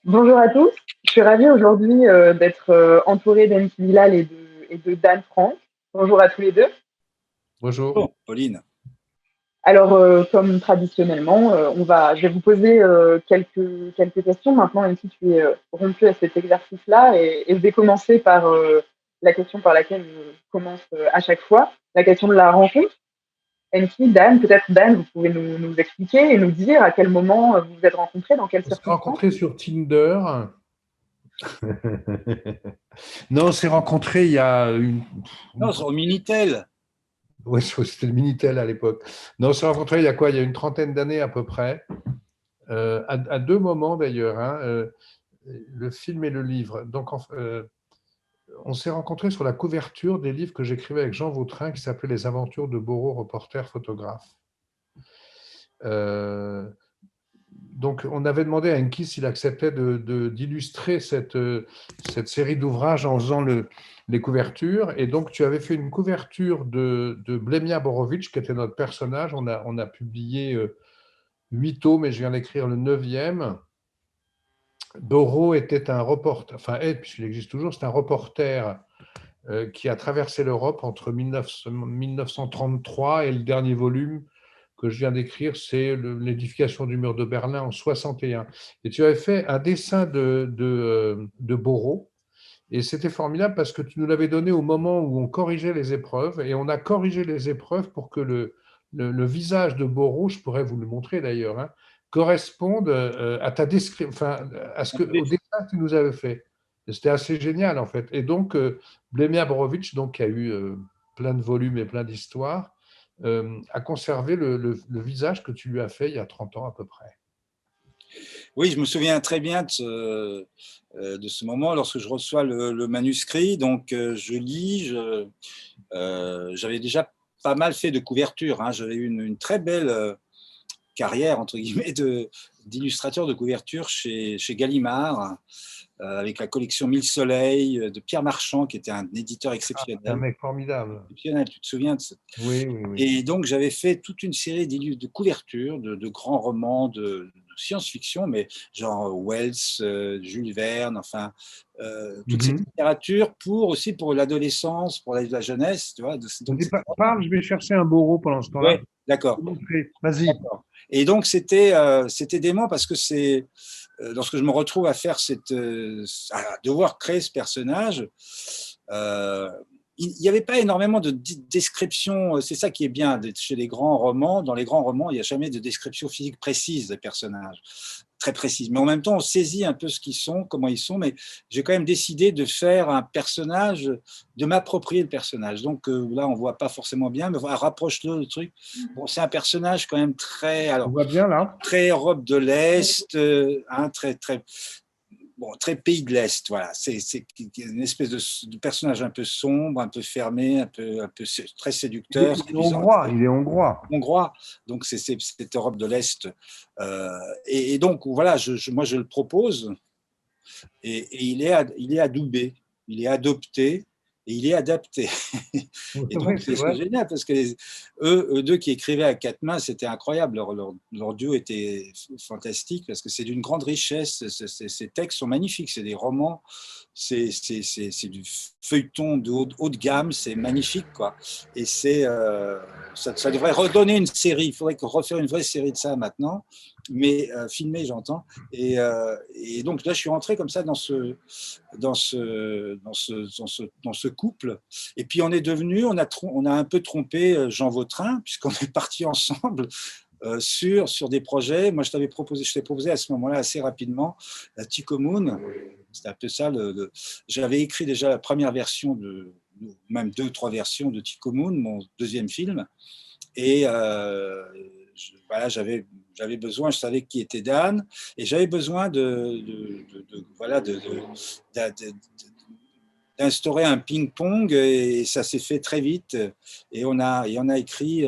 Bonjour à tous, je suis ravie aujourd'hui d'être entourée d'Anne Bilal et de Dan Franck. Bonjour à tous les deux. Bonjour. Bon, Pauline. Alors, comme traditionnellement, je vais vous poser quelques questions. Maintenant, même si tu es rompue à cet exercice-là, et je vais commencer par la question par laquelle je commence à chaque fois, la question de la rencontre. Enki, Dan, peut-être Dan, vous pouvez nous expliquer et nous dire à quel moment vous vous êtes rencontrés, dans quelles On s'est circonstances. rencontrés sur Tinder. Non, on s'est rencontrés il y a Non, sur Minitel. ouais, c'était le Minitel à l'époque. Non, on s'est rencontrés il y a quoi? Il y a une trentaine d'années à peu près, à deux moments d'ailleurs, hein, le film et le livre. Donc, on s'est rencontrés sur la couverture des livres que j'écrivais avec Jean Vautrin qui s'appelait Les Aventures de Borot, reporter photographe. Euh, donc, on avait demandé à Enki s'il acceptait d'illustrer cette série d'ouvrages en faisant les couvertures. Et donc, tu avais fait une couverture de Blemia Borovic, qui était notre personnage. On a publié 8 tomes, mais je viens d'écrire le neuvième. Boro était un reporter, enfin, puisqu'il existe toujours, c'est un reporter qui a traversé l'Europe entre 1933 et le dernier volume que je viens d'écrire, c'est l'édification du mur de Berlin en 61. Et tu avais fait un dessin de Borot, et c'était formidable parce que tu nous l'avais donné au moment où on corrigeait les épreuves, et on a corrigé les épreuves pour que le visage de Borot, je pourrais vous le montrer d'ailleurs, hein, corresponde à ta description, enfin, au dessin que tu nous avais fait. Et c'était assez génial en fait. Et donc, Blemia Borovic, donc, qui a eu plein de volumes et plein d'histoires, a conservé le visage que tu lui as fait il y a 30 ans à peu près. Oui, je me souviens très bien de ce moment lorsque je reçois le manuscrit. Donc, je lis. J'avais déjà pas mal fait de couverture, hein. J'avais eu une très belle carrière, entre guillemets, d'illustrateur de couverture chez Gallimard, avec la collection Mille Soleils de Pierre Marchand, qui était un éditeur Ah, c'est un exceptionnel. mec formidable. Exceptionnel, tu te souviens de ça? Oui, oui, oui. Et donc, j'avais fait toute une série de couvertures, de grands romans de science-fiction, mais genre Wells, Jules Verne, enfin, toute cette Mhm. littérature aussi pour l'adolescence, pour la jeunesse, tu vois. Donc, Vas-y, parle, je vais chercher un Boro pendant ce ouais, temps-là. d'accord. Vas-y. Et donc, c'était dément parce que lorsque je me retrouve à faire à devoir créer ce personnage, euh, il n'y avait pas énormément de description. C'est ça qui est bien chez les grands romans. Dans les grands romans, il n'y a jamais de description physique précise des personnages, très précise. Mais en même temps, on saisit un peu ce qu'ils sont, comment ils sont. Mais j'ai quand même décidé de faire un personnage, de m'approprier le personnage. Donc là, on voit pas forcément bien, mais rapproche-le le truc. Bon, c'est un personnage quand même On voit bien là. très Europe de l'Est, hein, très pays de l'Est. Voilà, c'est une espèce de personnage un peu sombre, un peu fermé, un peu très séducteur, Il est séduisant, hongrois, il est hongrois. hongrois. Donc c'est cette Europe de l'Est. Et donc voilà, moi je le propose et il est adoubé, il est adopté et il est adapté. Et donc, Oui, c'est c'est vrai. génial parce que eux deux qui écrivaient à quatre mains, c'était incroyable. Leur duo était fantastique parce que c'est d'une grande richesse. Ces textes sont magnifiques. C'est des romans, c'est du feuilleton de haut de gamme. C'est magnifique, quoi. Et ça devrait redonner une série. Il faudrait refaire une vraie série de ça maintenant, mais filmée, j'entends. Et donc là, je suis rentré comme ça dans ce couple. Et puis on a un peu trompé Jean Vautrin, puisqu'on est parti ensemble sur des projets. Moi, je t'ai proposé à ce moment-là assez rapidement la Tico Moon. C'était un peu ça. J'avais écrit déjà la première version même 2 ou 3 versions de Tico Moon, mon deuxième film. Et voilà, j'avais besoin, je savais qui était Dan, et j'avais besoin voilà, d'instaurer un ping-pong, et ça s'est fait très vite. Et on a écrit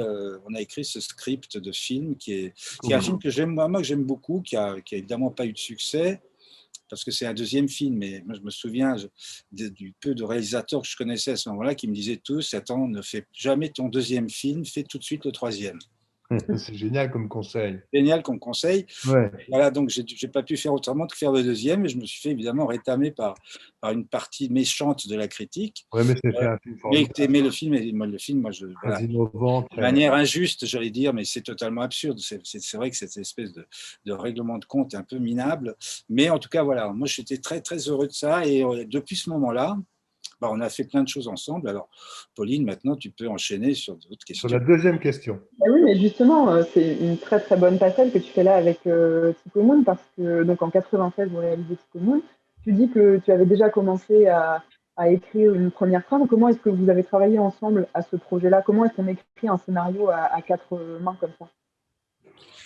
ce script de film qui est un film que j'aime, moi, que j'aime beaucoup, qui a évidemment pas eu de succès parce que c'est un deuxième film. Mais moi, je me souviens du peu de réalisateurs que je connaissais à ce moment-là qui me disaient tous: attends, ne fais jamais ton deuxième film, fais tout de suite le troisième. C'est génial comme conseil. Génial comme conseil. Ouais. Voilà, donc j'ai pas pu faire autrement que faire le deuxième, et je me suis fait évidemment rétamer par une partie méchante de la critique. Ouais, mais c'était un film formidable, Mais le film, moi, très voilà, innovant, de manière injuste, j'allais dire, mais c'est totalement absurde. C'est vrai que cette espèce de règlement de compte un peu minable. Mais en tout cas, voilà, moi, j'étais très, très heureux de ça. Et depuis ce moment-là, bah, on a fait plein de choses ensemble. Alors, Pauline, maintenant, tu peux enchaîner sur d'autres sur la questions. deuxième question. Ah oui, mais justement, c'est une très très bonne passerelle que tu fais là avec Tycho Moon, parce que donc en 96, vous réalisez Tycho Moon. Tu dis que tu avais déjà commencé à écrire une première trame. Comment est-ce que vous avez travaillé ensemble à ce projet-là? Comment est-ce qu'on écrit un scénario à quatre mains comme ça?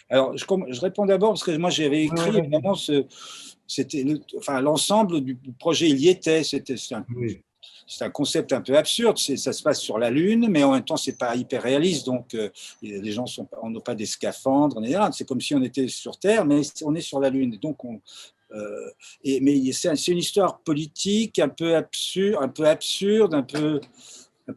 Alors, je réponds d'abord parce que moi, j'avais Ouais, ouais, écrit vas-y. évidemment c'était, enfin, l'ensemble du projet, il y était. Oui. C'est un concept un peu absurde. Ça se passe sur la Lune, mais en même temps, c'est pas hyper réaliste. Donc, les gens on n'a pas des scaphandres, c'est comme si on était sur Terre, mais on est sur la Lune. Donc, euh, mais c'est une histoire politique un peu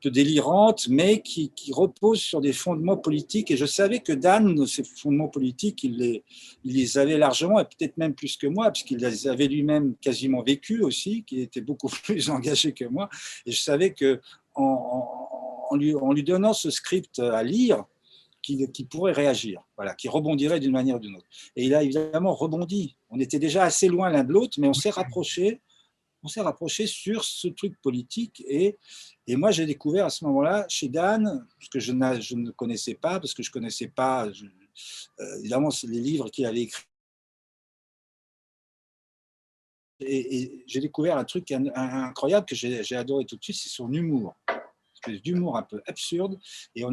délirante, mais qui repose sur des fondements politiques. Et je savais que Dan, ces fondements politiques, il les avait largement, et peut-être même plus que moi, puisqu'il les avait lui-même quasiment vécu aussi, qu'il était beaucoup plus engagé que moi. Et je savais que en lui donnant ce script à lire, qui pourrait réagir, voilà, qui rebondirait d'une manière ou d'une autre. Et il a évidemment rebondi. On était déjà assez loin l'un de l'autre, mais on s'est rapproché sur ce truc politique. Et moi, j'ai découvert à ce moment-là, chez Dan, ce que je ne connaissais pas, parce que je ne connaissais pas, évidemment, les livres qu'il avait écrits. Et j'ai découvert un truc incroyable que j'ai adoré tout de suite, c'est son humour. D'humour un peu absurde. Et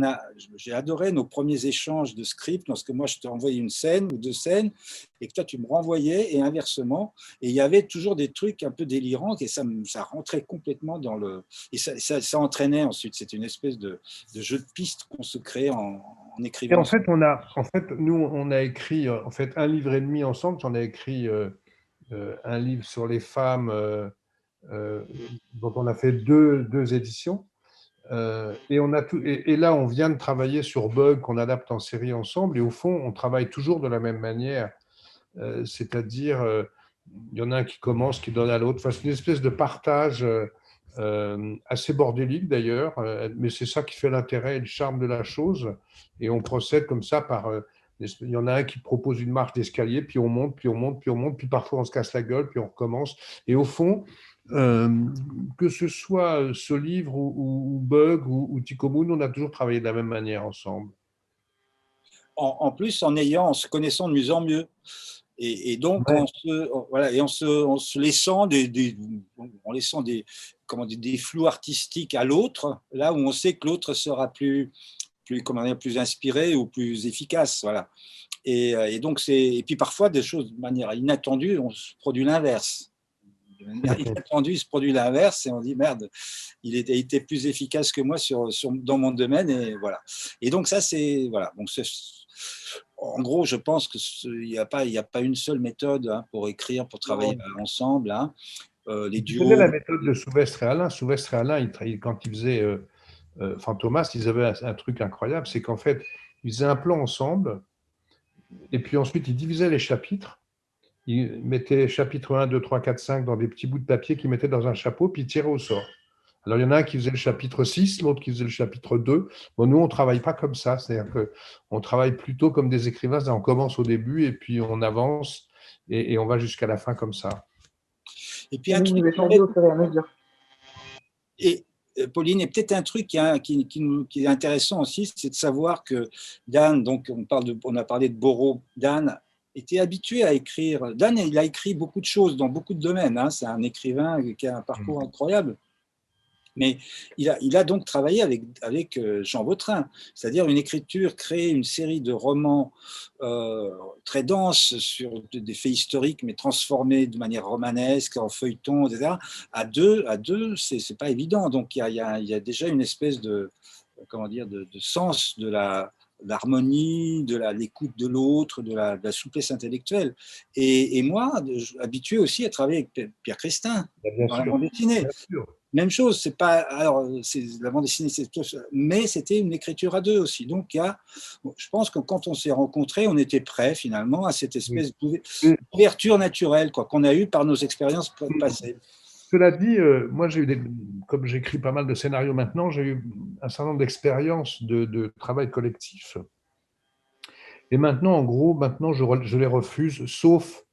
j'ai adoré nos premiers échanges de script, lorsque moi je te envoyais une scène ou deux scènes, et que toi tu me renvoyais, et inversement. Et il y avait toujours des trucs un peu délirants, et ça rentrait complètement dans le... Et ça entraînait ensuite. C'était une espèce de jeu de piste qu'on se créait en Et écrivant. en fait, nous, on a écrit en fait un livre et demi ensemble. J'en ai écrit un livre sur les femmes euh, dont on a fait deux éditions. Et là, on vient de travailler sur Bug qu'on adapte en série ensemble. Et au fond, on travaille toujours de la même manière. C'est-à-dire, il y en a un qui commence, qui donne à l'autre. Enfin, c'est une espèce de partage assez bordélique d'ailleurs, mais c'est ça qui fait l'intérêt et le charme de la chose. Et on procède comme ça par. Il y en a un qui propose une marche d'escalier, puis on monte, puis on monte, puis on monte, puis parfois on se casse la gueule, puis on recommence. Et au fond, euh, que ce soit ce livre ou Bug ou Tycho Moon, on a toujours travaillé de la même manière ensemble. En plus, en se connaissant de mieux en mieux. Et donc, Ouais. voilà, et en se laissant en laissant des flous artistiques à l'autre, là où on sait que l'autre sera comment dire, plus inspiré ou plus efficace. Voilà. Et donc, et puis parfois, des choses de manière inattendue, on se produit l'inverse. De manière inattendue, il se produit l'inverse et on dit merde, il était plus efficace que moi dans mon domaine. Et voilà. Et donc, ça, c'est. Voilà. Donc, en gros, je pense qu'il n'y a pas une seule méthode pour écrire, pour travailler ensemble. Les Tu connais duos. la méthode de Souvestre et Alain. Souvestre et Alain, quand ils faisaient Fantomas, ils avaient un truc incroyable, c'est qu'en fait, ils faisaient un plan ensemble, et puis ensuite, ils divisaient les chapitres. Ils mettaient chapitre 1, 2, 3, 4, 5 dans des petits bouts de papier qu'ils mettaient dans un chapeau, puis ils tiraient au sort. Alors, il y en a un qui faisait le chapitre 6, l'autre qui faisait le chapitre 2. Bon, nous, on ne travaille pas comme ça. C'est-à-dire qu'on travaille plutôt comme des écrivains. On commence au début et puis on avance et on va jusqu'à la fin comme ça. Et puis Et un vous truc, vous échangez au fur et à mesure. et Pauline, et peut-être un truc qui est intéressant aussi, c'est de savoir que Dan, donc on a parlé de Borrow, Dan était habitué à écrire. Dan, il a écrit beaucoup de choses dans beaucoup de domaines. C'est un écrivain qui a un parcours incroyable. Mais il a donc travaillé avec Jean Vautrin, c'est-à-dire une écriture, créer une série de romans très denses sur des faits historiques, mais transformés de manière romanesque, en feuilleton, etc. À deux, c'est pas évident. Donc il y a déjà une espèce de, comment dire, de sens de l'harmonie, de l'écoute de l'autre, de la souplesse intellectuelle. Et moi, habitué aussi à travailler avec Pierre Christin Bien dans la sûr, bande dessinée. bien sûr. Même chose, c'est pas. Alors, c'est la bande dessinée, mais c'était une écriture à deux aussi. Donc, je pense que quand on s'est rencontrés, on était prêts finalement à cette Oui. espèce d'ouverture naturelle quoi, qu'on a eue par nos expériences passées. Cela dit, moi, comme j'écris pas mal de scénarios maintenant, j'ai eu un certain nombre d'expériences de travail collectif. Et maintenant, en gros, maintenant, je les refuse, sauf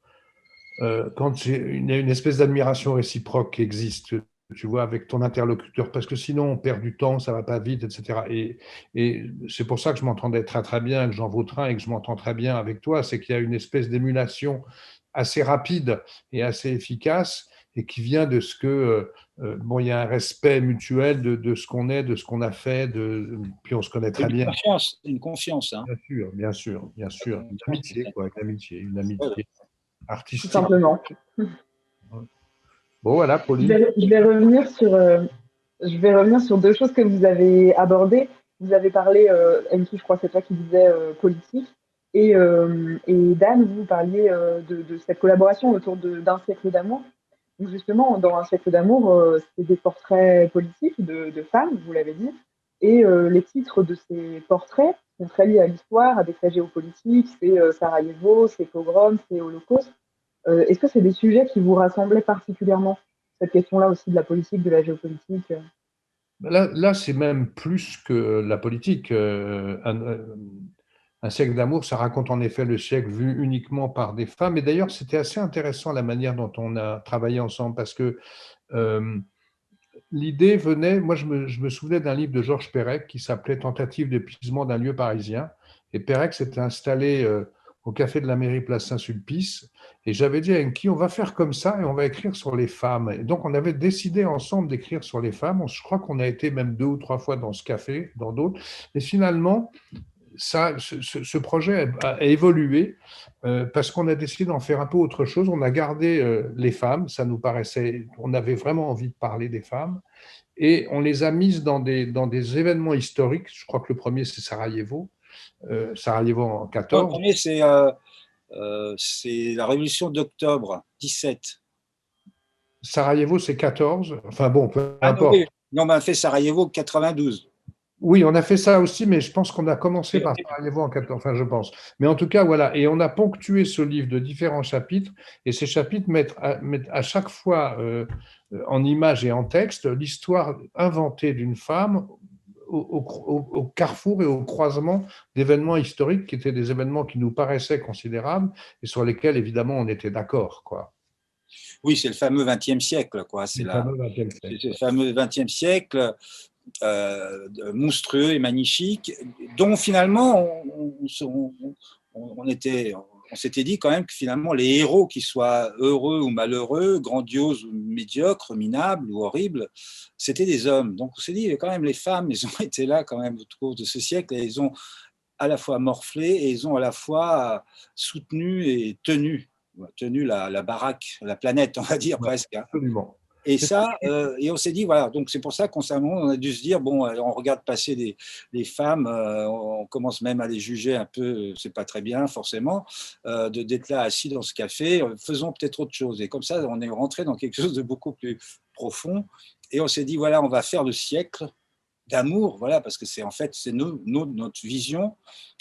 quand il y a une espèce d'admiration réciproque qui existe, tu vois, avec ton interlocuteur, parce que sinon, on perd du temps, ça va pas vite, etc. Et c'est pour ça que je m'entendais très, très bien, que Jean Vautrin, et que je m'entends très bien avec toi, c'est qu'il y a une espèce d'émulation assez rapide et assez efficace, et qui vient de ce que, bon, il y a un respect mutuel de ce qu'on est, de ce qu'on a fait, puis on se connaît très bien. Une confiance. Hein. Bien sûr, bien sûr, bien sûr. Une amitié, quoi, une amitié tout artistique. simplement. Bon, voilà, Pauline. Je vais revenir sur deux choses que vous avez abordées. Vous avez parlé, Enki, je crois que c'est toi qui disais politique, et Dan, vous parliez de cette collaboration autour d'un siècle d'amour. Donc justement, dans un siècle d'amour, c'est des portraits politiques de femmes, vous l'avez dit, et les titres de ces portraits sont très liés à l'histoire, à des faits géopolitiques, c'est Sarajevo, c'est pogrom, c'est Holocauste. Est-ce que c'est des sujets qui vous rassemblaient particulièrement? Cette question-là aussi de la politique, de la géopolitique. Là, c'est même plus que la politique. Un siècle d'amour, ça raconte en effet le siècle vu uniquement par des femmes. Et d'ailleurs, c'était assez intéressant la manière dont on a travaillé ensemble, parce que euh, l'idée venait, moi je me souvenais d'un livre de Georges Perec qui s'appelait Tentative d'épuisement d'un lieu parisien. Et Perec s'était installé au café de la mairie Place Saint-Sulpice. Et j'avais dit à Enki, on va faire comme ça et on va écrire sur les femmes. Et donc on avait décidé ensemble d'écrire sur les femmes. Je crois qu'on a été même 2 ou 3 fois dans ce café, dans d'autres. Et finalement, ce projet a évolué parce qu'on a décidé d'en faire un peu autre chose. On a gardé les femmes, ça nous paraissait, on avait vraiment envie de parler des femmes, et on les a mises dans des événements historiques. Je crois que le premier, c'est Sarajevo, Sarajevo en Non, le 14. premier, c'est la révolution d'octobre 17. Sarajevo, c'est 14. Enfin bon, peu Ah non, oui. importe. Non, on a fait Sarajevo 92. Oui, on a fait ça aussi, mais je pense qu'on a commencé par Sarajevo en 14, enfin je pense. Mais en tout cas, voilà, et on a ponctué ce livre de différents chapitres, et ces chapitres mettent à chaque fois en images et en texte l'histoire inventée d'une femme au carrefour et au croisement d'événements historiques qui étaient des événements qui nous paraissaient considérables et sur lesquels, évidemment, on était d'accord, quoi. Oui, c'est le fameux XXe siècle, quoi. C'est Le fameux 20e le siècle. fameux XXe siècle monstrueux et magnifique, dont finalement on s'était dit quand même que finalement les héros, qu'ils soient heureux ou malheureux, grandioses ou médiocres, minables ou horribles, c'était des hommes. Donc on s'est dit quand même les femmes, elles ont été là quand même au cours de ce siècle et elles ont à la fois morflé et ils ont à la fois soutenu et tenu la baraque, la planète, on va dire Ouais, presque. Hein. absolument. Et ça, et on s'est dit, voilà, donc c'est pour ça constamment, on a dû se dire, bon, on regarde passer les femmes, on commence même à les juger un peu, c'est pas très bien forcément, d'être là assis dans ce café, faisons peut-être autre chose. Et comme ça, on est rentré dans quelque chose de beaucoup plus profond. Et on s'est dit, voilà, on va faire le siècle d'amour, voilà, parce que c'est en fait, c'est notre vision,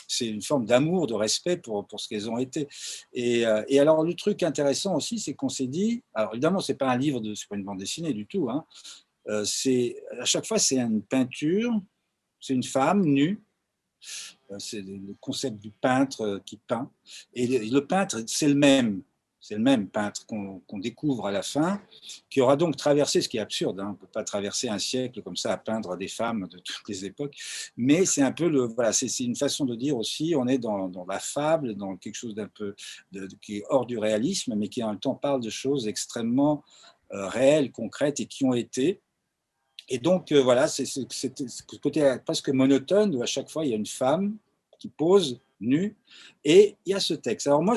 c'est une forme d'amour, de respect pour ce qu'elles ont été. Et alors, le truc intéressant aussi, c'est qu'on s'est dit, alors évidemment, c'est pas un livre, c'est pas une bande dessinée du tout, hein, c'est, à chaque fois, c'est une peinture, c'est une femme nue, c'est le concept du peintre qui peint, et le peintre, c'est le même. C'est le même peintre qu'on découvre à la fin, qui aura donc traversé, ce qui est absurde, hein, on ne peut pas traverser un siècle comme ça à peindre des femmes de toutes les époques, mais c'est un peu voilà, c'est une façon de dire aussi, on est dans la fable, dans quelque chose d'un peu qui est hors du réalisme, mais qui en même temps parle de choses extrêmement réelles, concrètes et qui ont été. Et donc, voilà, c'est ce côté presque monotone où à chaque fois, il y a une femme qui pose nue et il y a ce texte. Alors moi,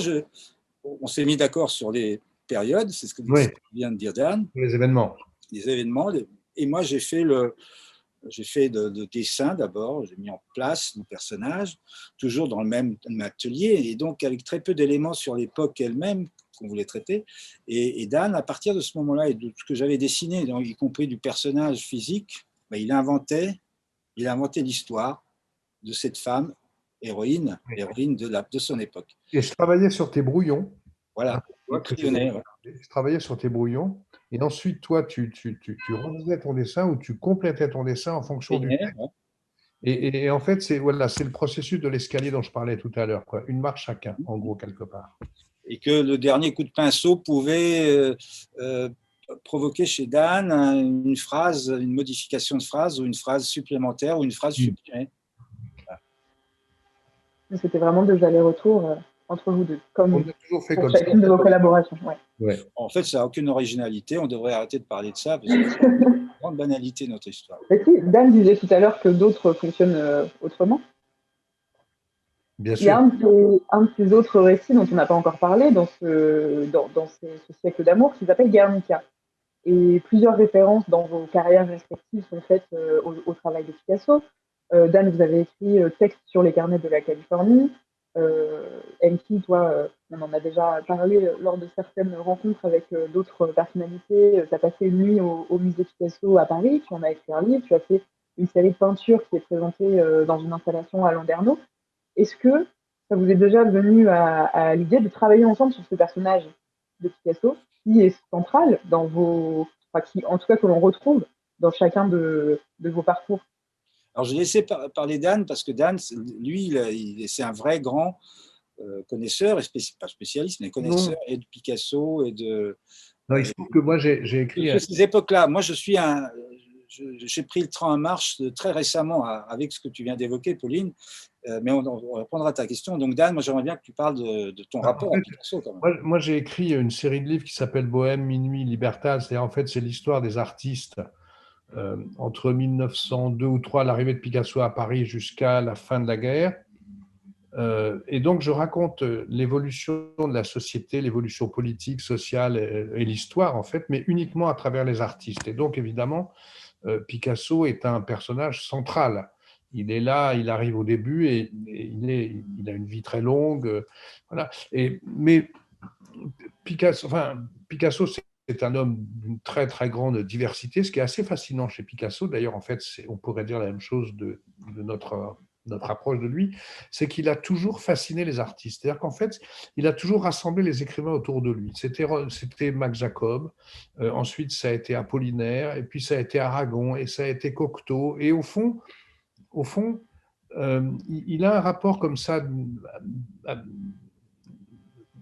on s'est mis d'accord sur les périodes, c'est ce que Oui, vient de dire Dan, les événements. les événements. Et moi, j'ai fait de dessin d'abord, j'ai mis en place nos personnages, toujours dans le même atelier, et donc avec très peu d'éléments sur l'époque elle-même, qu'on voulait traiter. Et Dan, à partir de ce moment-là, et de ce que j'avais dessiné, donc, y compris du personnage physique, ben, il a inventé l'histoire de cette femme, héroïne de son époque. Et je travaillais sur tes brouillons. Voilà, il crayonnait. Ouais. Je travaillais sur tes brouillons. Et ensuite, toi, tu refaisais ton dessin ou tu complétais ton dessin en fonction du texte. Ouais. Et en fait, c'est le processus de l'escalier dont je parlais tout à l'heure, quoi. Une marche chacun, en gros, quelque part. Et que le dernier coup de pinceau pouvait provoquer chez Dan une phrase, une modification de phrase ou une phrase supplémentaire ou une phrase supprimée. C'était vraiment des allers-retours entre vous deux, comme On a toujours fait pour comme chacune ça. de vos collaborations. Ouais. Ouais. En fait, ça n'a aucune originalité. On devrait arrêter de parler de ça parce que c'est une grande banalité notre histoire. Et si, Dan disait tout à l'heure que d'autres fonctionnent autrement. Bien Il y a sûr. un de ces autres récits dont on n'a pas encore parlé dans ce siècle d'amour qui s'appelle Guernica. Et plusieurs références dans vos carrières respectives sont faites au travail de Picasso. Dan, vous avez écrit Texte sur les carnets de la Californie. Enki, toi, on en a déjà parlé lors de certaines rencontres avec d'autres personnalités. Tu as passé une nuit au musée Picasso à Paris, tu en as écrit un livre, tu as fait une série de peintures qui est présentée dans une installation à Landerneau. Est-ce que ça vous est déjà venu à l'idée de travailler ensemble sur ce personnage de Picasso qui est central dans qui, en tout cas, que l'on retrouve dans chacun de vos parcours? Alors, je laissais parler Dan parce que Dan, lui, c'est un vrai grand connaisseur, pas spécialiste, mais connaisseur et de Picasso et de. Non, il se trouve que moi, j'ai écrit. De ces époques-là, moi, j'ai pris le train en marche très récemment avec ce que tu viens d'évoquer, Pauline, mais on répondra à ta question. Donc, Dan, moi, j'aimerais bien que tu parles de ton rapport à Picasso. Quand même. Moi, j'ai écrit une série de livres qui s'appelle Bohème, Minuit, Libertad. C'est en fait, c'est l'histoire des artistes entre 1902 ou 3, l'arrivée de Picasso à Paris jusqu'à la fin de la guerre. Et donc, je raconte l'évolution de la société, l'évolution politique, sociale et l'histoire, en fait, mais uniquement à travers les artistes. Et donc, évidemment, Picasso est un personnage central. Il est là, il arrive au début et il a une vie très longue. Voilà. Mais Picasso, c'est un homme d'une très, très grande diversité, ce qui est assez fascinant chez Picasso. D'ailleurs, en fait, on pourrait dire la même chose de notre approche de lui, c'est qu'il a toujours fasciné les artistes. C'est-à-dire qu'en fait, il a toujours rassemblé les écrivains autour de lui. C'était Max Jacob, ensuite ça a été Apollinaire, et puis ça a été Aragon, et ça a été Cocteau. Et au fond, il a un rapport comme ça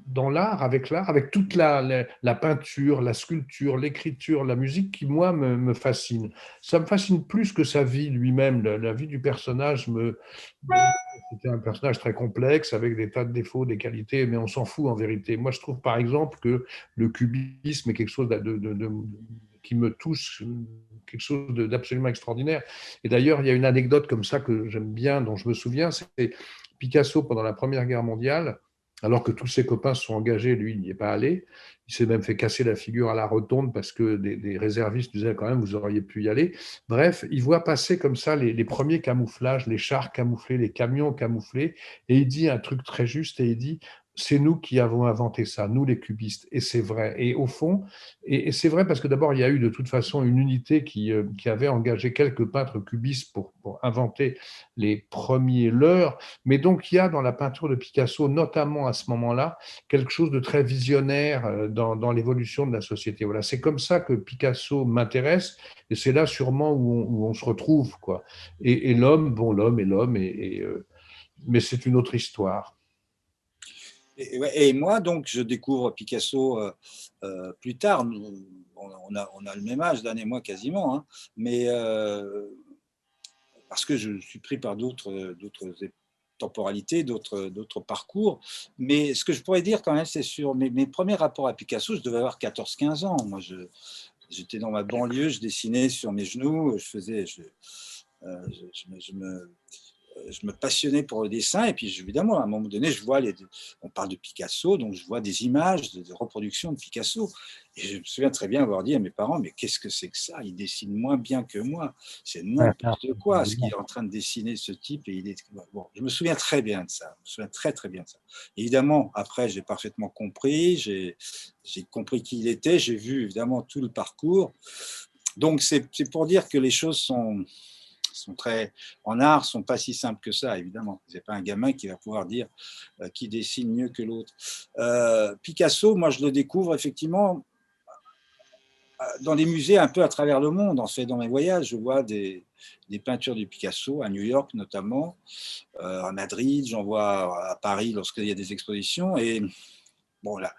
dans l'art, avec toute la peinture, la sculpture, l'écriture, la musique qui, moi, me fascine. Ça me fascine plus que sa vie lui-même. La vie du personnage, c'était un personnage très complexe, avec des tas de défauts, des qualités, mais on s'en fout en vérité. Moi, je trouve, par exemple, que le cubisme est quelque chose qui me touche, quelque chose d'absolument extraordinaire. Et d'ailleurs, il y a une anecdote comme ça que j'aime bien, dont je me souviens, c'est Picasso, pendant la Première Guerre mondiale, alors que tous ses copains se sont engagés, lui, il n'y est pas allé. Il s'est même fait casser la figure à la rotonde parce que des réservistes disaient quand même, vous auriez pu y aller. Bref, il voit passer comme ça les premiers camouflages, les chars camouflés, les camions camouflés, et il dit un truc très juste, et il dit, c'est nous qui avons inventé ça, nous les cubistes. Et c'est vrai. Et au fond, et c'est vrai parce que d'abord, il y a eu de toute façon une unité qui avait engagé quelques peintres cubistes pour inventer les premiers leurs. Mais donc, il y a dans la peinture de Picasso, notamment à ce moment-là, quelque chose de très visionnaire dans l'évolution de la société. Voilà, c'est comme ça que Picasso m'intéresse, et c'est là sûrement où on se retrouve, quoi. Et l'homme, bon, l'homme est l'homme, mais c'est une autre histoire. Et moi, donc, je découvre Picasso plus tard. On a le même âge, Dan et moi, quasiment, hein, mais parce que je suis pris par d'autres temporalités, d'autres parcours. Mais ce que je pourrais dire quand même, c'est sur mes premiers rapports à Picasso, je devais avoir 14-15 ans. Moi, j'étais dans ma banlieue, je dessinais sur mes genoux, je me passionnais pour le dessin. Et puis, évidemment, à un moment donné, on parle de Picasso, donc je vois des images de reproduction de Picasso. Et je me souviens très bien avoir dit à mes parents, mais qu'est-ce que c'est que ça? Il dessine moins bien que moi. C'est n'importe quoi ce qu'il est en train de dessiner, ce type. Et bon, je me souviens très bien de ça. Je me souviens très, très bien de ça. Évidemment, après, j'ai parfaitement compris. J'ai compris qui il était. J'ai vu, évidemment, tout le parcours. Donc, c'est pour dire que les choses sont très, en art, sont pas si simples que ça, évidemment. C'est pas un gamin qui va pouvoir dire qui dessine mieux que l'autre. Picasso, moi, je le découvre effectivement dans les musées un peu à travers le monde. En fait, dans mes voyages, je vois des peintures de Picasso, à New York notamment, à Madrid, j'en vois à Paris lorsqu'il y a des expositions. Et bon, là,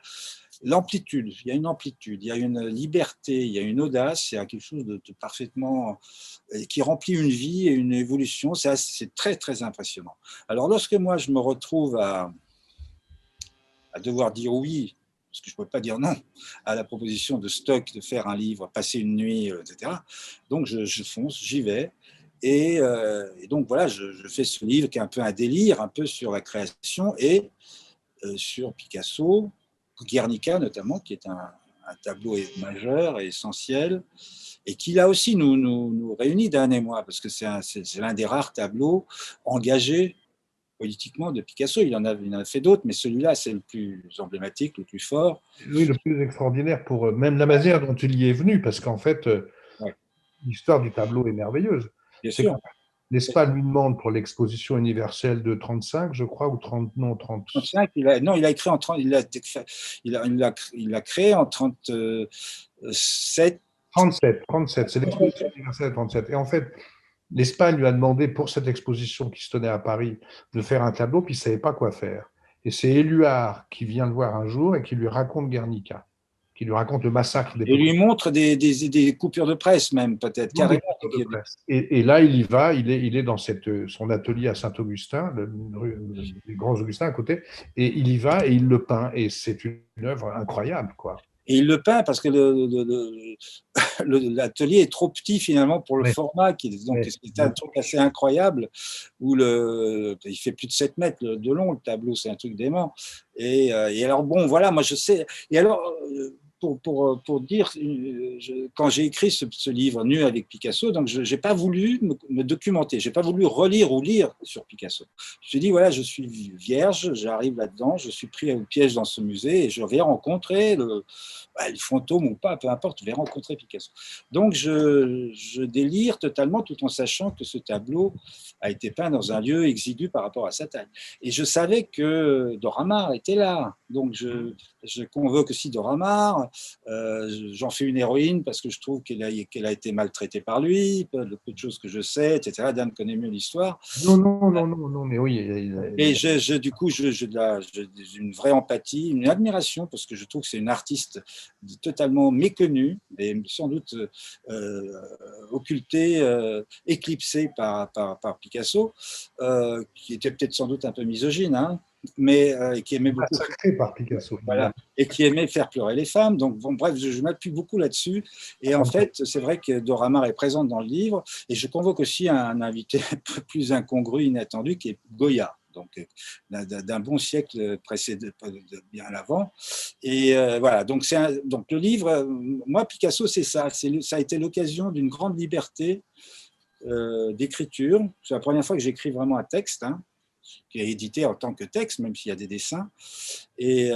l'amplitude, il y a une amplitude, il y a une liberté, il y a une audace, il y a quelque chose de parfaitement qui remplit une vie et une évolution. C'est très, très impressionnant. Alors, lorsque moi, je me retrouve à devoir dire oui, parce que je ne peux pas dire non à la proposition de Stock de faire un livre, passer une nuit, etc. Donc, je fonce, j'y vais. Et donc, voilà, je fais ce livre qui est un peu un délire, un peu sur la création et sur Picasso, Guernica notamment, qui est un tableau majeur et essentiel, et qui là aussi nous réunit, Dan et moi, parce que c'est l'un des rares tableaux engagés politiquement de Picasso. Il en a fait d'autres, mais celui-là, c'est le plus emblématique, le plus fort. Oui, le plus extraordinaire pour même la manière dont il y est venu, parce qu'en fait, Ouais, l'histoire du tableau est merveilleuse. bien C'est que sûr. l'Espagne lui demande pour l'exposition universelle de 35, je crois, ou 30, non, 30. 35, il a écrit en 30, il a créé en 37. 37, c'est l'exposition universelle de 37. Et en fait, l'Espagne lui a demandé pour cette exposition qui se tenait à Paris de faire un tableau, puis il ne savait pas quoi faire. Et c'est Éluard qui vient le voir un jour et qui lui raconte Guernica, qui lui raconte le massacre des Et lui populations. montre des coupures de presse même, peut-être, carrément. Et là, il y va, il est dans son atelier à Saint-Augustin, les Grands Augustins à côté, et il y va et il le peint. Et c'est une œuvre incroyable, quoi. Et il le peint parce que l'atelier est trop petit finalement pour le Ouais. format. Donc, c'est un truc assez incroyable où il fait plus de 7 mètres de long, le tableau, c'est un truc dément. Et alors, bon, voilà, moi je sais. Et alors, pour dire, quand j'ai écrit ce livre Nu avec Picasso, donc je n'ai pas voulu me documenter, je n'ai pas voulu relire ou lire sur Picasso. Je me suis dit, voilà, je suis vierge, j'arrive là-dedans, je suis pris au piège dans ce musée et je vais rencontrer le fantôme ou pas, peu importe, je vais rencontrer Picasso. Donc je délire totalement tout en sachant que ce tableau a été peint dans un lieu exigu par rapport à sa taille. Et je savais que Dora Maar était là. Donc je convoque aussi Dora Maar, j'en fais une héroïne parce que je trouve qu'elle a été maltraitée par lui, peu de choses que je sais, etc. Dan connaît mieux l'histoire. Non, mais oui. Et du coup, j'ai une vraie empathie, une admiration, parce que je trouve que c'est une artiste totalement méconnue et sans doute occultée, éclipsée par Picasso, qui était peut-être sans doute un peu misogyne, hein, mais qui aimait beaucoup. Massacré par Picasso. Voilà, et qui aimait faire pleurer les femmes. Donc, bon, bref, je m'appuie beaucoup là-dessus. Et en fait, c'est vrai que Dora Maar est présente dans le livre. Et je convoque aussi un invité un peu plus incongru, inattendu, qui est Goya, donc d'un bon siècle précédent, bien à l'avant. Et voilà, donc le livre, moi, Picasso, c'est ça. Ça a été l'occasion d'une grande liberté d'écriture. C'est la première fois que j'écris vraiment un texte, hein, qui est édité en tant que texte, même s'il y a des dessins. Et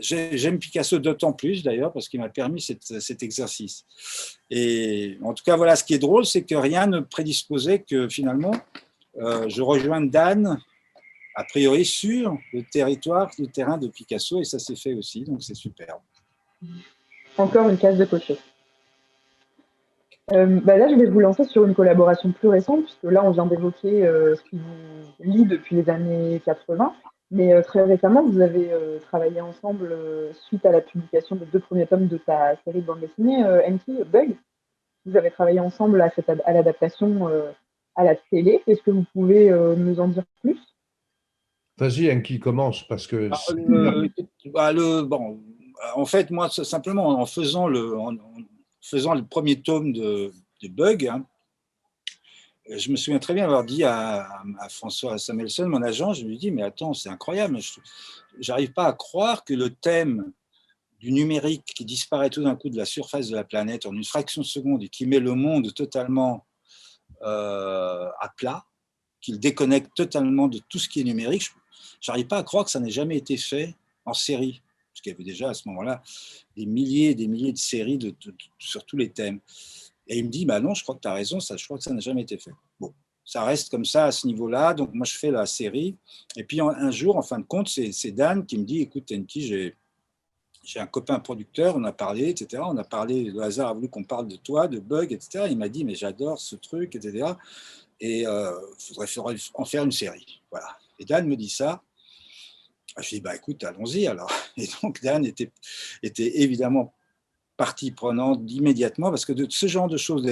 j'aime Picasso d'autant plus, d'ailleurs, parce qu'il m'a permis cet exercice. Et en tout cas, voilà, ce qui est drôle, c'est que rien ne prédisposait que finalement, je rejoigne Dan, a priori, sur le terrain de Picasso, et ça s'est fait aussi, donc c'est superbe. Encore une case de cocher. Là, je vais vous lancer sur une collaboration plus récente, puisque là, on vient d'évoquer ce qui vous lie depuis les années 80. Mais très récemment, vous avez travaillé ensemble suite à la publication des 2 premiers tomes de ta série de bande dessinée, Enki, Bug. Vous avez travaillé ensemble à l'adaptation à la télé. Est-ce que vous pouvez nous en dire plus? Vas-y, Enki, commence, parce que… Bon, en fait, moi, simplement, en faisant le premier tome de Bug, hein, je me souviens très bien avoir dit à François Samuelson, mon agent, je lui ai dit, mais attends, c'est incroyable, j'arrive pas à croire que le thème du numérique qui disparaît tout d'un coup de la surface de la planète en une fraction de seconde et qui met le monde totalement à plat, qu'il déconnecte totalement de tout ce qui est numérique, je n'arrive pas à croire que ça n'ait jamais été fait en série. Parce qu'il y avait déjà à ce moment-là des milliers et des milliers de séries sur tous les thèmes. Et il me dit, bah non, je crois que tu as raison, je crois que ça n'a jamais été fait. Bon, ça reste comme ça à ce niveau-là. Donc moi, je fais la série. Et puis un jour, en fin de compte, c'est Dan qui me dit, écoute, Tenki, j'ai un copain producteur, on a parlé, etc. On a parlé, le hasard a voulu qu'on parle de toi, de Bug, etc. Il m'a dit, mais j'adore ce truc, etc. Et il faudrait en faire une série. Voilà. Et Dan me dit ça. Je dis, bah écoute, allons-y alors. Et donc Dan était évidemment partie prenante immédiatement, parce que de ce genre de choses,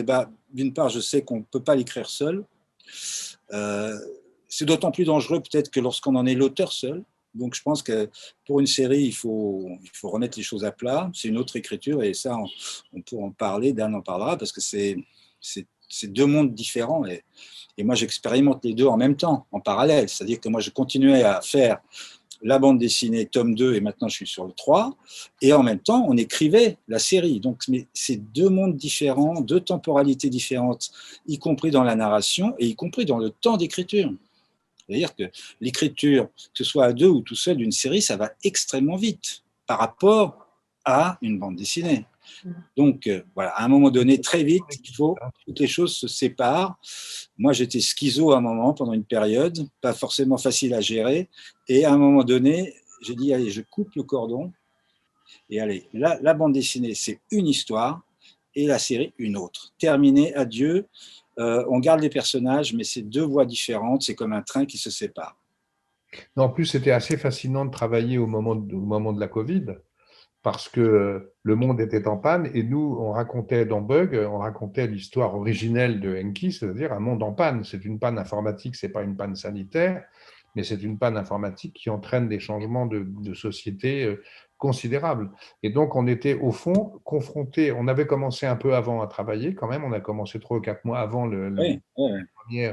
d'une part, je sais qu'on ne peut pas l'écrire seul. C'est d'autant plus dangereux peut-être que lorsqu'on en est l'auteur seul. Donc je pense que pour une série, il faut remettre les choses à plat. C'est une autre écriture, et ça, on pourra en parler, Dan en parlera, parce que c'est deux mondes différents. Et moi, j'expérimente les deux en même temps, en parallèle. C'est-à-dire que moi, je continuais à faire la bande dessinée tome 2, et maintenant je suis sur le 3, et en même temps on écrivait la série. Donc c'est deux mondes différents, deux temporalités différentes, y compris dans la narration et y compris dans le temps d'écriture. C'est-à-dire que l'écriture, que ce soit à deux ou tout seul d'une série, ça va extrêmement vite par rapport à une bande dessinée. Donc voilà, à un moment donné, très vite, toutes les choses se séparent. Moi, j'étais schizo à un moment, pendant une période, pas forcément facile à gérer. Et à un moment donné, j'ai dit, allez, je coupe le cordon. Et allez, la bande dessinée, c'est une histoire, et la série, une autre. Terminé, adieu. On garde les personnages, mais c'est deux voies différentes. C'est comme un train qui se sépare. En plus, c'était assez fascinant de travailler au moment de la Covid, parce que le monde était en panne, et nous, on racontait dans Bug, on racontait l'histoire originelle de Enki, c'est-à-dire un monde en panne. C'est une panne informatique, c'est pas une panne sanitaire, mais c'est une panne informatique qui entraîne des changements de société considérables. Et donc, on était au fond confrontés. On avait commencé un peu avant à travailler, quand même. On a commencé 3 ou 4 mois avant Oui, oui.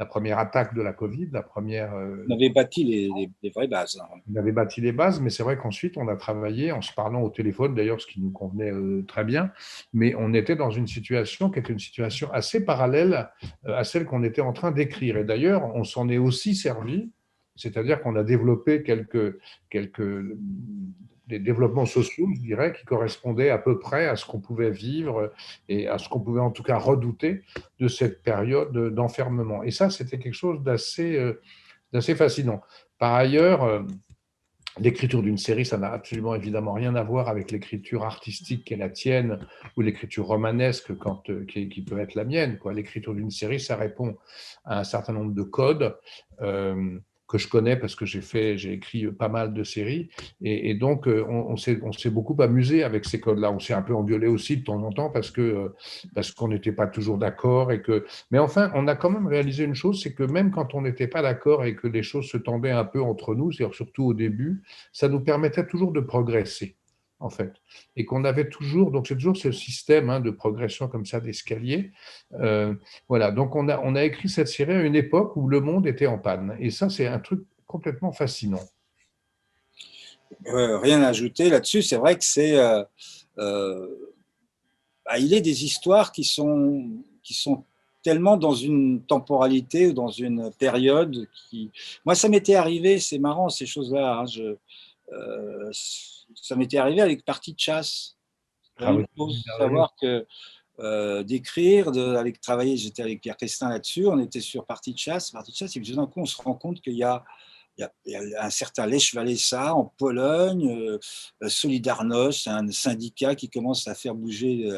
la première attaque de la Covid, la première. On avait bâti les vraies bases. On avait bâti les bases, mais c'est vrai qu'ensuite, on a travaillé en se parlant au téléphone, d'ailleurs, ce qui nous convenait très bien, mais on était dans une situation qui était une situation assez parallèle à celle qu'on était en train d'écrire. Et d'ailleurs, on s'en est aussi servi, c'est-à-dire qu'on a développé quelques des développements sociaux, je dirais, qui correspondaient à peu près à ce qu'on pouvait vivre et à ce qu'on pouvait en tout cas redouter de cette période d'enfermement. Et ça, c'était quelque chose d'assez fascinant. Par ailleurs, l'écriture d'une série, ça n'a absolument évidemment rien à voir avec l'écriture artistique qui est la tienne ou l'écriture romanesque qui peut être la mienne. L'écriture d'une série, ça répond à un certain nombre de codes que je connais parce que j'ai écrit pas mal de séries, et donc on s'est beaucoup amusé avec ces codes-là. On s'est un peu engueulé aussi de temps en temps parce qu'on n'était pas toujours d'accord, mais enfin, on a quand même réalisé une chose, c'est que même quand on n'était pas d'accord et que les choses se tendaient un peu entre nous, surtout au début, ça nous permettait toujours de progresser, en fait. Et qu'on avait toujours, donc c'est toujours ce système de progression comme ça, d'escalier. Voilà, donc on a écrit cette série à une époque où le monde était en panne. Et ça, c'est un truc complètement fascinant. Rien à ajouter là-dessus. C'est vrai que il est des histoires qui sont tellement dans une temporalité ou dans une période qui. Moi, ça m'était arrivé, c'est marrant ces choses-là. Ça m'était arrivé avec Partie de chasse. Il faut savoir que d'écrire, d'aller travailler, j'étais avec Pierre Questin là-dessus, on était sur Partie de chasse. Partie de chasse, et puis tout d'un coup, on se rend compte qu'il y a un certain Lech Walesa en Pologne, Solidarność, un syndicat qui commence à faire bouger,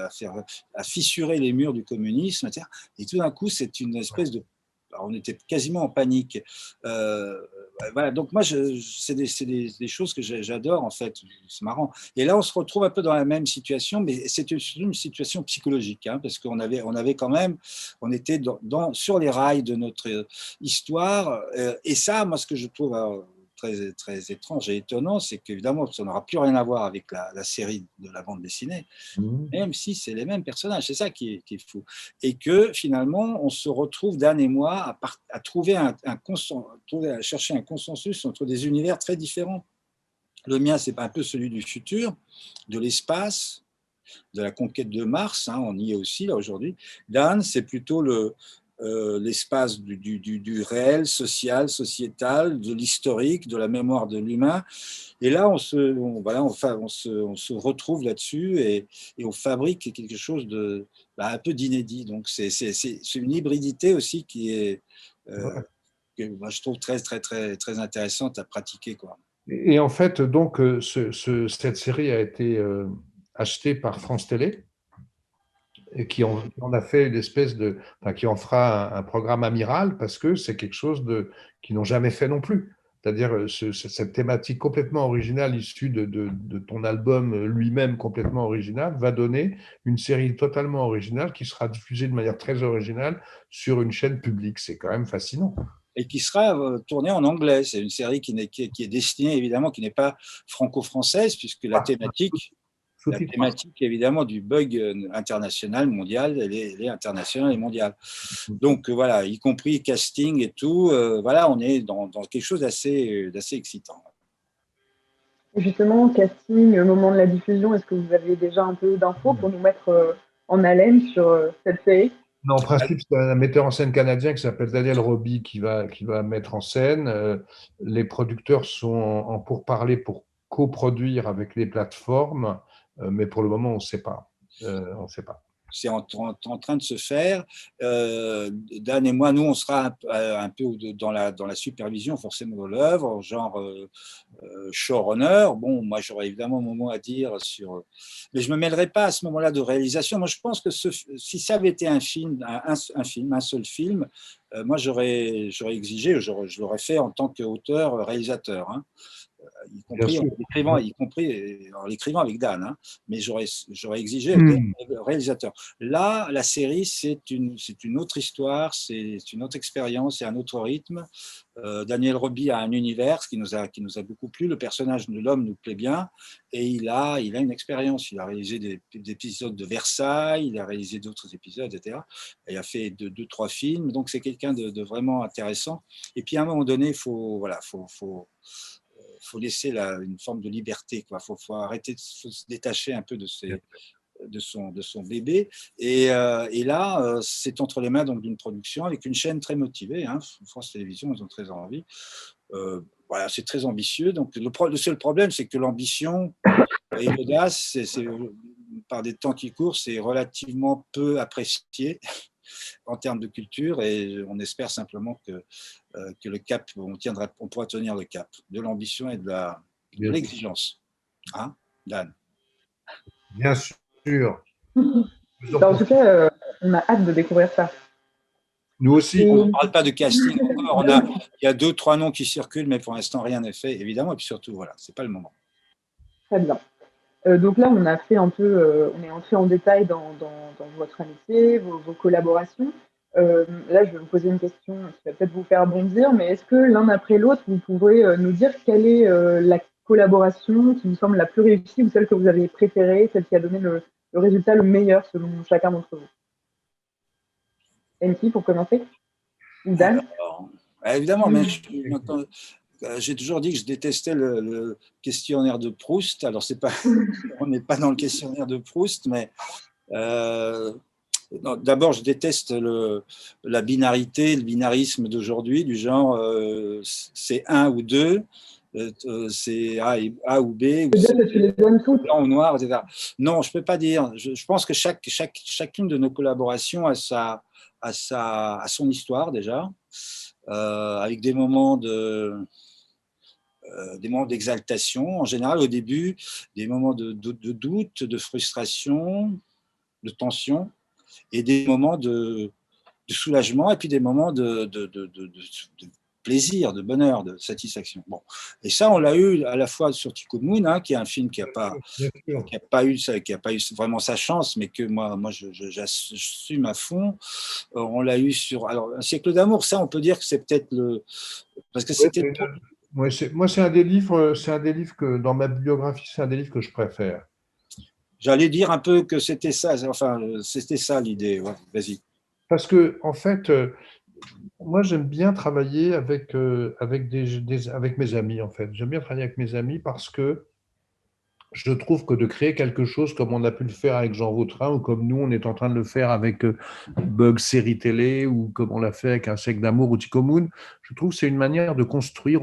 à fissurer les murs du communisme, etc. Et tout d'un coup, c'est une espèce de. Alors, on était quasiment en panique. Voilà, donc moi, c'est des choses que j'adore, en fait. C'est marrant. Et là, on se retrouve un peu dans la même situation, mais c'est une situation psychologique, parce qu'on avait quand même, on était sur les rails de notre histoire. Et ça, moi, ce que je trouve très, très étrange et étonnant, c'est qu'évidemment, ça n'aura plus rien à voir avec la série de la bande dessinée, même si c'est les mêmes personnages. C'est ça qui est fou. Et que finalement, on se retrouve, Dan et moi, à trouver à chercher un consensus entre des univers très différents. Le mien, c'est un peu celui du futur, de l'espace, de la conquête de Mars, hein, on y est aussi là aujourd'hui. Dan, c'est plutôt l'espace du réel, social, sociétal, de l'historique, de la mémoire de l'humain. Et là, on se retrouve là-dessus et on fabrique quelque chose de un peu d'inédit. Donc, c'est une hybridité aussi qui est, que moi, je trouve très, très, très, très intéressante à pratiquer, quoi. Et en fait, donc, cette série a été achetée par France Télé et qui en a fait une espèce de, enfin, qui en fera un programme amiral parce que c'est quelque chose qu'ils n'ont jamais fait non plus. C'est-à-dire cette thématique complètement originale issue de ton album lui-même complètement original va donner une série totalement originale qui sera diffusée de manière très originale sur une chaîne publique. C'est quand même fascinant. Et qui sera tournée en anglais. C'est une série qui est destinée, évidemment, qui n'est pas franco-française, puisque la thématique évidemment, du bug international, mondial, elle est internationale et mondiale. Donc, voilà, y compris casting et tout, voilà, on est dans quelque chose d'assez excitant. Justement, casting, au moment de la diffusion, est-ce que vous avez déjà un peu d'infos pour nous mettre en haleine sur cette série? Non, en principe, c'est un metteur en scène canadien qui s'appelle Daniel Roby qui va mettre en scène. Les producteurs sont en pourparlers pour coproduire avec les plateformes, mais pour le moment, on ne sait pas. On sait pas. C'est en train de se faire. Dan et moi, nous, on sera un peu dans la supervision forcément de l'œuvre, genre showrunner. Bon, moi, j'aurais évidemment mon mot à dire sur... Mais je ne me mêlerai pas à ce moment-là de réalisation. Moi, je pense que si ça avait été un seul film, moi, j'aurais exigé, je l'aurais fait en tant qu'auteur, réalisateur, hein. Y compris en l'écrivant avec Dan, hein, mais j'aurais exigé le réalisateur. Là, la série, c'est une autre histoire, c'est une autre expérience, c'est un autre rythme. Daniel Roby a un univers qui nous a beaucoup plu. Le personnage de l'homme nous plaît bien et il a une expérience. Il a réalisé des épisodes de Versailles, il a réalisé d'autres épisodes, etc. Il a fait deux, trois films, donc c'est quelqu'un de vraiment intéressant. Et puis à un moment donné, il faut laisser une forme de liberté, quoi. Faut arrêter, faut se détacher un peu de son bébé. Et là, c'est entre les mains d'une production avec une chaîne très motivée, hein. France Télévisions, ils ont très envie. Voilà, c'est très ambitieux. Donc le seul problème, c'est que l'ambition et l'audace, par des temps qui courent, c'est relativement peu apprécié en termes de culture, et on espère simplement que le cap, on pourra tenir le cap de l'ambition et de l'exigence. Hein, Dan? Bien sûr. En tout cas, on a hâte de découvrir ça. Nous aussi. On ne parle pas de casting encore. Il y a 2-3 noms qui circulent, mais pour l'instant, rien n'est fait, évidemment. Et puis surtout, voilà, ce n'est pas le moment. Très bien. Donc là, on a fait un peu, on est entré en détail dans votre amitié, vos collaborations. Là, je vais vous poser une question qui va peut-être vous faire bondir, mais est-ce que l'un après l'autre, vous pouvez nous dire quelle est la collaboration qui vous semble la plus réussie ou celle que vous avez préférée, celle qui a donné le résultat le meilleur selon chacun d'entre vous? Enki, pour commencer? Ou Dan? Alors, évidemment, mais j'ai toujours dit que je détestais le questionnaire de Proust. Alors, on n'est pas dans le questionnaire de Proust, mais d'abord, je déteste la binarité, le binarisme d'aujourd'hui, du genre c'est un ou deux, c'est A ou B, ou tu les donnes toutes. blanc ou noir, etc. Non, je ne peux pas dire. Je pense que chacune de nos collaborations a son histoire déjà, avec des moments d'exaltation, en général au début, des moments de doute, de frustration, de tension, et des moments de soulagement, et puis des moments de plaisir, de bonheur, de satisfaction. Bon. Et ça, on l'a eu à la fois sur Tico Moon, hein, qui est un film qui n'a pas eu vraiment sa chance, mais que moi j'assume à fond. On l'a eu sur... Alors, Un siècle d'amour, ça, on peut dire que c'est peut-être parce que c'était... Ouais, moi, c'est un des livres que, dans ma bibliographie, c'est un des livres que je préfère. J'allais dire un peu que c'était ça, enfin, c'était ça l'idée. Ouais, vas-y. Parce que, en fait, moi, j'aime bien travailler avec avec mes amis, en fait. J'aime bien travailler avec mes amis parce que je trouve que de créer quelque chose comme on a pu le faire avec Jean Vautrin ou comme nous, on est en train de le faire avec Bug série télé ou comme on l'a fait avec Un siècle d'amour ou Tico Moon, je trouve que c'est une manière de construire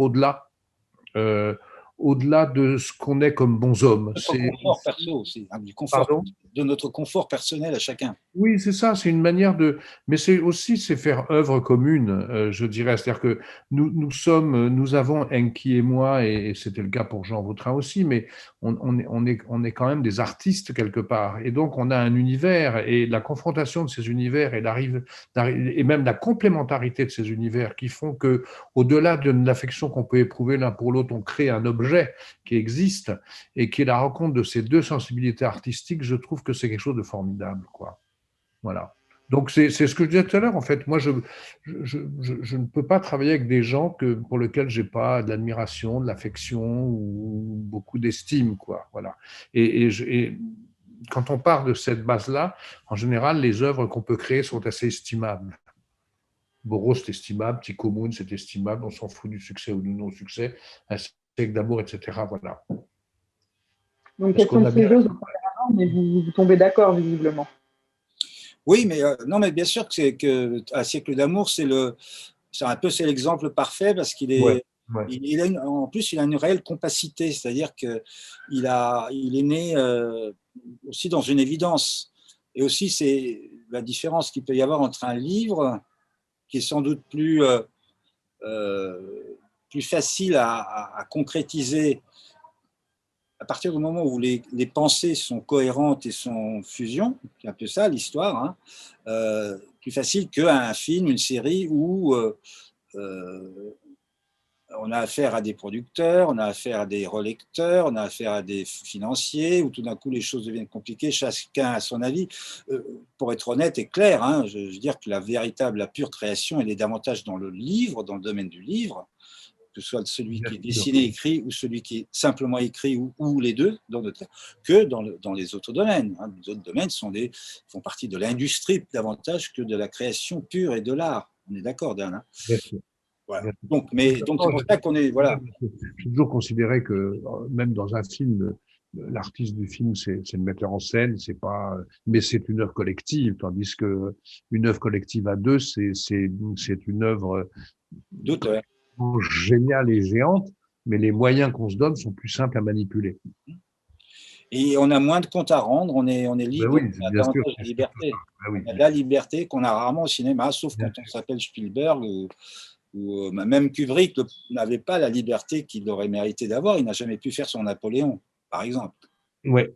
euh, au-delà de ce qu'on est comme bons hommes. Notre confort perso aussi, hein, du confort, Pardon? de notre confort personnel à chacun. Oui, c'est ça, c'est une manière de. Mais c'est aussi, c'est faire œuvre commune, je dirais. C'est-à-dire que nous avons, Enki et moi, et c'était le cas pour Jean Vautrin aussi, mais on est quand même des artistes quelque part. Et donc, on a un univers, et la confrontation de ces univers et même la complémentarité de ces univers qui font que, au-delà de l'affection qu'on peut éprouver l'un pour l'autre, on crée un objet qui existe et qui est la rencontre de ces deux sensibilités artistiques, je trouve que c'est quelque chose de formidable, quoi. Voilà. Donc, c'est ce que je disais tout à l'heure, en fait. Moi, je ne peux pas travailler avec des gens pour lesquels je n'ai pas de l'admiration, de l'affection ou beaucoup d'estime, quoi. Voilà. Et quand on part de cette base-là, en général, les œuvres qu'on peut créer sont assez estimables. Boros, c'est estimable. Tico Moon, c'est estimable. On s'en fout du succès ou du non-succès. Un siècle d'amour, etc. Voilà. Donc, Parce question qu'on de a bien. séjour, mais vous tombez d'accord, visiblement. Oui, mais non, mais bien sûr que c'est que Un siècle d'amour, c'est l'exemple parfait parce qu'il Ouais, est, ouais. en plus, il a une réelle compacité, c'est-à-dire que il est né aussi dans une évidence. Et aussi, c'est la différence qu'il peut y avoir entre un livre qui est sans doute euh, plus facile à concrétiser à partir du moment où les pensées sont cohérentes et sont fusion, c'est un peu ça l'histoire, hein, plus facile qu'un film, une série où on a affaire à des producteurs, on a affaire à des relecteurs, on a affaire à des financiers, où tout d'un coup les choses deviennent compliquées, chacun a son avis. Pour être honnête et clair, hein, je veux dire que la pure création, elle est davantage dans le livre, dans le domaine du livre, que ce soit celui Bien qui est sûr. dessiné, écrit, ou celui qui est simplement écrit, ou les deux, que dans les autres domaines. Hein. Les autres domaines font partie de l'industrie davantage que de la création pure et de l'art. On est d'accord, Dan, hein. Bien sûr. Voilà. Bien sûr. Donc c'est pour ça qu'on est, voilà. J'ai toujours considéré que, même dans un film, l'artiste du film, c'est le metteur en scène, c'est pas, mais c'est une œuvre collective, tandis que une œuvre collective à deux, c'est une œuvre D'auteur. géniale et géante, mais les moyens qu'on se donne sont plus simples à manipuler. Et on a moins de comptes à rendre, on est Ben libre, oui, on a bien sûr, davantage de c'est surtout ça. liberté. Ben oui, On a de la liberté qu'on a rarement au cinéma, sauf bien quand on sûr. s'appelle Spielberg ou même Kubrick n'avait pas la liberté qu'il aurait mérité d'avoir. Il n'a jamais pu faire son Napoléon, par exemple. Ouais.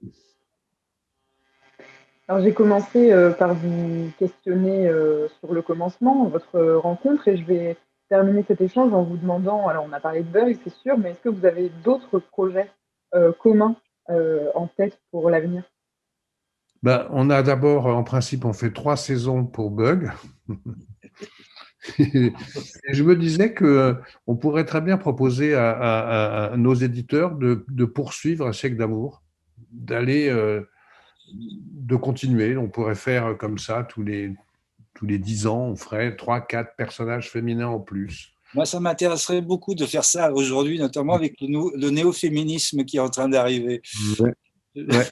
Alors, j'ai commencé par vous questionner sur le commencement, votre rencontre, et je vais terminer cet échange en vous demandant, alors on a parlé de Bug, c'est sûr, mais est-ce que vous avez d'autres projets communs en tête pour l'avenir? Ben, on a d'abord, en principe, on fait 3 saisons pour Bug. Et je me disais que on pourrait très bien proposer à nos éditeurs de poursuivre Un siècle d'amour, d'aller, de continuer. On pourrait faire comme ça tous les 10 ans, on ferait 3, 4 personnages féminins en plus. Moi, ça m'intéresserait beaucoup de faire ça aujourd'hui, notamment avec le néo-féminisme qui est en train d'arriver. Ouais, ouais,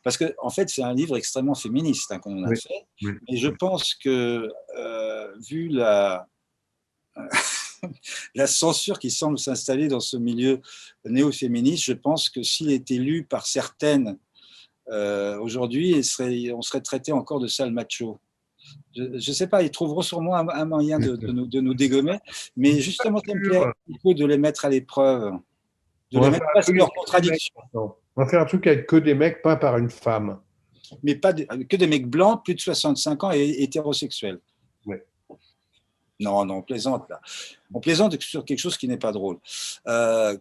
Parce que, en fait, c'est un livre extrêmement féministe hein, qu'on a ouais, fait. ouais. Et je pense que, vu la censure qui semble s'installer dans ce milieu néo-féministe, je pense que s'il était lu par certaines aujourd'hui, on serait traité encore de sale macho. Je ne sais pas, ils trouveront sûrement un moyen de nous dégommer, mais justement, ça me plairait beaucoup de les mettre à l'épreuve, de On les va mettre faire un face à truc leurs avec que des mecs contradictions, maintenant. On va faire un truc avec que des mecs peint par une femme. mais pas que des mecs blancs, plus de 65 ans et hétérosexuels. Ouais. Non, on plaisante là. On plaisante sur quelque chose qui n'est pas drôle,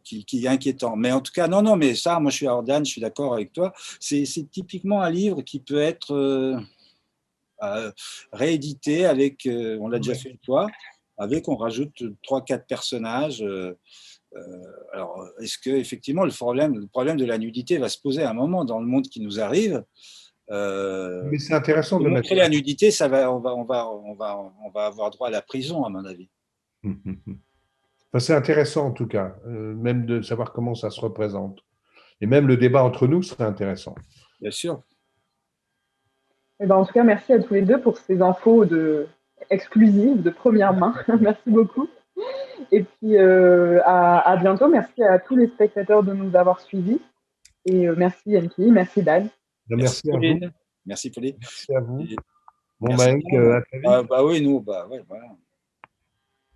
qui est inquiétant. Mais en tout cas, non, mais ça, moi je suis Jordan, je suis d'accord avec toi. C'est typiquement un livre qui peut être réédité avec, on l'a déjà fait une fois, on rajoute 3-4 personnages Alors, est-ce que effectivement le problème de la nudité va se poser à un moment dans le monde qui nous arrive? Mais c'est intéressant de mettre Montrer la nudité, on va avoir droit à la prison, à mon avis. Enfin, c'est intéressant en tout cas, même de savoir comment ça se représente. Et même le débat entre nous serait intéressant. Bien sûr. Eh ben, en tout cas, merci à tous les deux pour ces infos exclusives, de première main. Merci beaucoup. Et puis, à bientôt. Merci à tous les spectateurs de nous avoir suivis. Et merci, Enki. Merci, Dan. Merci à vous. Merci, Pauline. Merci à vous. Et Bon, merci. Mike, à très vite. Bah oui, nous, bah ouais, voilà.